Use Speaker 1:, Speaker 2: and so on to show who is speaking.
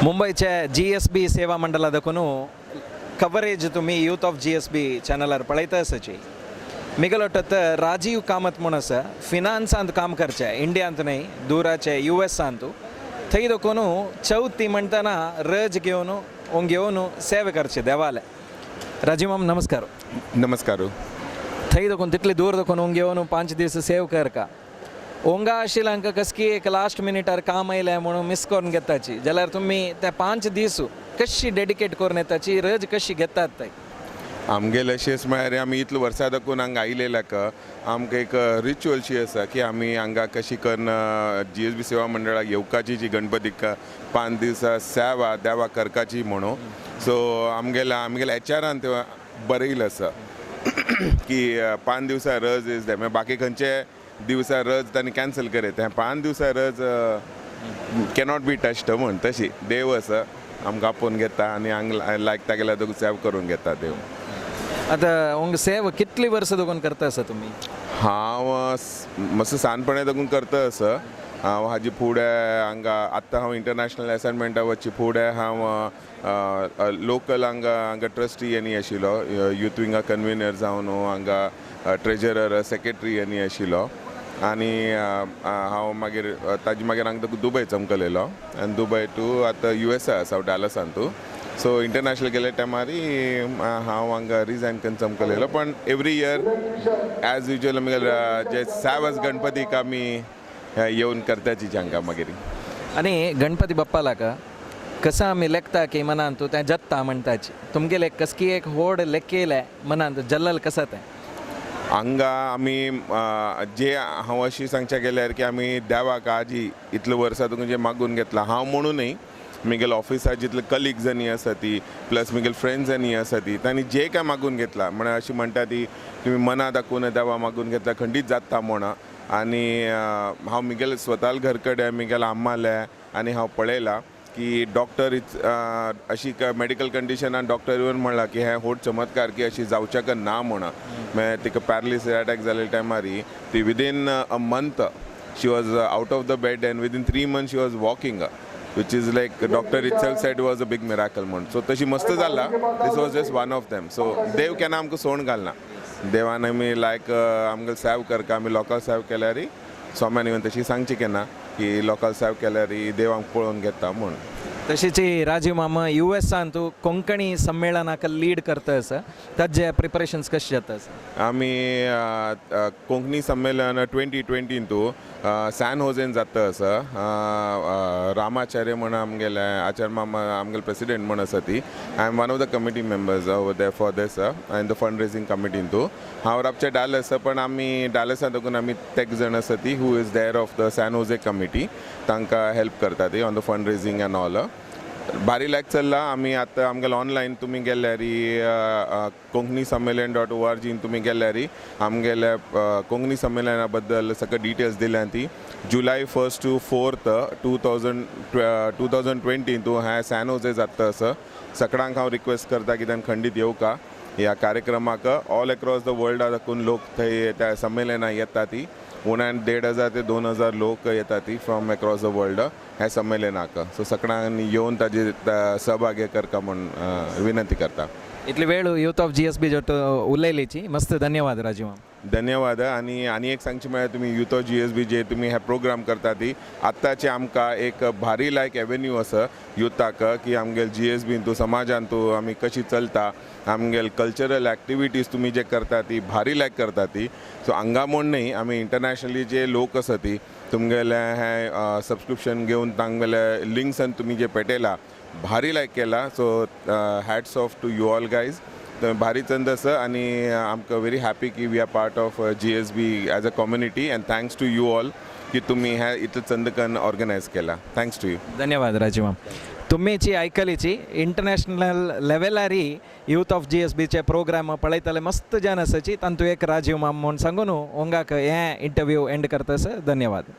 Speaker 1: मुंबईच्या GSB सेवा मंडळादकून coverage तुम्ही यूथ ऑफ GSB चॅनलर पळयता आसाची मिगलोटत राजीव कामत म्हणून आसा फिनान्सांत काम करचे इंडियांत न्हय दुराचे US थंय दकून चवथी म्हणटना रज घेवन सेवे करचे देवाले राजीव माम नमस्कार
Speaker 2: नमस्कार
Speaker 1: थंय दकून तितले दूर दकून घेवन 5 दीस सेव करका ओंगा आशिल्लांक कसकी एक लास्ट मिनिटार काम आयलें म्हणून मिस करून घेताची जाल्यार तुम्ही त्या 5 दीस कशी डेडिकेट करून येताची रज कशी घेतात थंय
Speaker 2: आमगेले अशेंच म्हळ्यार आमी इतले वर्सां दकून हांगा आयलेल्याक आमकां एक रिच्युअल शी आसा की आमी हांगा कशी करून GSB सेवा मंडळाक येवपाची जी गणपतीक 5 दीस सेवा देवा करपाची म्हणून सो आमगेल्या एचआरान ते बरयलें आसा की 5 दिवसां रज इज दे बाकी खंयचे दिवसा रज तांणी कॅन्सल करीत 5 दिवसां रज कॅनॉट बी टच्ड म्हण तशी देव आसा आमकां आपोवन घेता आनी हांगा लागता गेल्यार दोग सेव करून घेता देव
Speaker 1: आतां ओंग सेव कितली वर्सां दोगून करता आसा तुमी
Speaker 2: हांव मातसो सानपणे दोगून करता आसा हांव हाजे फुडें हांगा आत्तां हांव इंटरनॅशनल असायनमेंटा वच्चे फुडें हांव लोकल हांगा ट्रस्टी आनी आशिल्लो यूथ विंगा कन्विनर जावन हांगा ट्रेजरर सेक्रेटरी आनी आशिल्लो आनी हांव मागीर ताजे मागीर हांगा दुबय चमकलेलो आनी दुबय टू आतां USA आसा हांव डालसांत तूं सो इंटरनॅशनल गेले टायमारी हांव हांगा रिजायन करून चमकलेलो पण एवरी इयर एज युजल आमगेले जे सावस गणपतीक आमी येवन करताची हांगा मागीर
Speaker 1: आनी गणपती बाप्पालाक कसं आमी लेखता की मनांत तूं तें जत्ता म्हणटाची तुमगेले कसकी एक व्हड लेखयले मनांत जल्लल कसं तें
Speaker 2: हांगा आमी जे हांव अशी सांगचे गेल्यार की आमी देवाक आजी इतले वर्सां तुका जे मागून घेतला हांव म्हणूनय मिगेल ऑफिसार जितले कलिग्स आनी आसा ती प्लस मिगेल फ्रेंड्स आनी आसा ती तांणी जे काय मागून घेतला म्हण अशी म्हणटा ती तुमी मना दाखोवन देवा मागून घेतला खंडीत जाता म्हणून आनी हांव मिगेल स्वताल घर कडेन मिगेल आम्माले आनी हांव पळयलां की डॉक्टर अशी मेडिकल कंडिशनान डॉक्टर येवन म्हणला की हे व्हड चमत्कार की अशी जावच्याक ना म्हणून मागीर तिका पॅरलिसीस अटॅक जाल्ले टायमारी ती within a month she was out of the bed end within 3 months she was walking which is like doctor itself said was a big miracle म्हणून सो तशी मस्त जाला this was just one of them so देव केन्ना आमकां सोडून घालना देवान आमी लायक आमकां सेव करता आमी लोकल सेव केल्यार सोम्यान येवन तशी सांगची केन्ना की लोकल सेव केल्यार देव आमकां पळोवन घेता म्हूण
Speaker 1: तशीच राजीव मामा US तूं कोंकणी संमेलनाक लीड करता आसा ताजे प्रिपरेशन्स कशे जाता आसा
Speaker 2: आमी कोंकणी संमेलन 2020 तूं सॅन होजेन जाता आसा रामाचार्य म्हण आमगेले आचार्य मामा आमगेले प्रेसिडेंट म्हण आसा ती I am one of the committee members over there for this and the fund raising कमिटीन तूं हांव राबचे डालस पण आमी डालसां देखून आमी तेग जाण आसा ती who is there of the San Jose committee तांकां हेल्प करता ती on the fund raising and all भारी लायक चल्ला आमी आतां आमगेले ऑनलायन तुमी गेल्यार कोंकणी संमेलन .org तुमी गेल्यार आमगेले कोंकणी संमेलना बद्दल सगळे डिटेल्स दिल्या ती जुलै 1st to 4th 2020 तूं हे सॅन होजे जाता आसा सगळ्यांक हांव रिक्वेस्ट करता की तांकां खंडीत येवका ह्या कार्यक्रमाक ऑल अक्रॉस द वर्ल्ड दाखून लोक थंय त्या संमेलनाक येता ती 1,500 ते 2,000 लोक येता ती फ्रॉम अक्रॉस द वर्ल्ड ह्या संमेलनाक सो सगळ्यांनी येवन ताजे सहभागी करता म्हूण विनंती करता
Speaker 1: इतली वेळ यूथ ऑफ GSB जट उलयलेची मस्त धन्यवाद राजीव
Speaker 2: धन्यवाद आनी एक सांगचे म्हळ्यार तुमी यूथ ऑफ GSB जे तुमी हे प्रोग्राम करता ती आत्ताचे आमकां एक भारी लायक एवेन्यू आसा युथाक की आमगेल GSB तूं समाजान तूं आमी कशी चलता आमगेल कल्चरल एक्टिविटीज तुमी जे करता ती भारी लायक करता ती सो हांगा म्हूण न्ही आमी इंटरनॅशनली जे लोक आसा ती तुमगेले हे सबस्क्रिप्शन घेवन तांगेले लिंक्सान तुमी जे पेटयला भारी लायक केला so hats off to you all guys भारी चंद आसा आनी आमकां व्हेरी हॅपी की we are part of GSB as a community and thanks to you all की तुमी हे इतले चंद करून ऑर्गनायज केला थँक्स टू यू
Speaker 1: धन्यवाद राजीव तुमीची आयकलीची इंटरनॅशनल लेवलारी यूथ ऑफ GSBचे प्रोग्राम पळयताले मस्त जाण आसाची तांतूं एक राजीव माम म्हूण सांगून ओंगाक हे इंटरव्यू एंड करता धन्यवाद